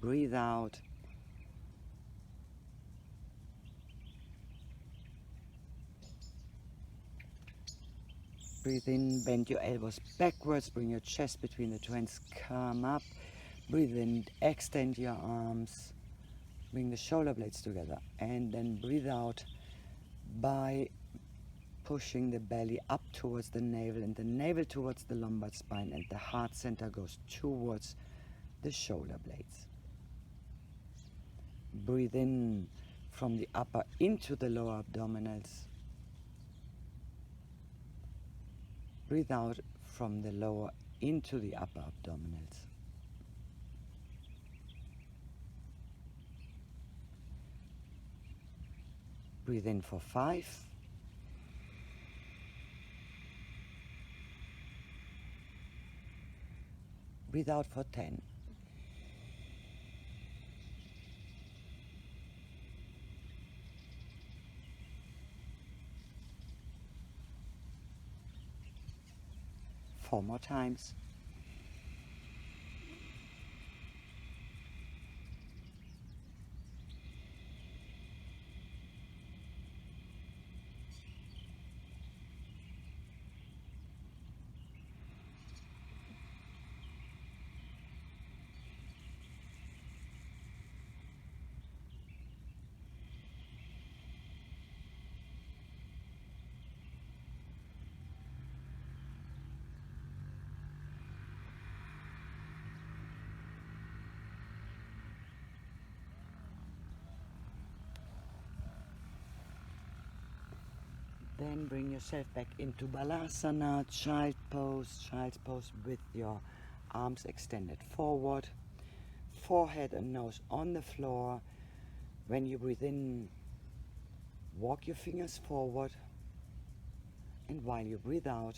breathe out. Breathe in, bend your elbows backwards, bring your chest between the twins, come up. Breathe in, extend your arms, bring the shoulder blades together, and then breathe out by pushing the belly up towards the navel and the navel towards the lumbar spine, and the heart center goes towards the shoulder blades. Breathe in from the upper into the lower abdominals. Breathe out from the lower into the upper abdominals. Breathe in for 5. Breathe out for 10. Four more times. Then bring yourself back into Balasana, child's pose with your arms extended forward, forehead and nose on the floor. When you breathe in, walk your fingers forward, and while you breathe out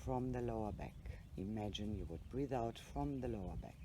from the lower back. Imagine you would breathe out from the lower back.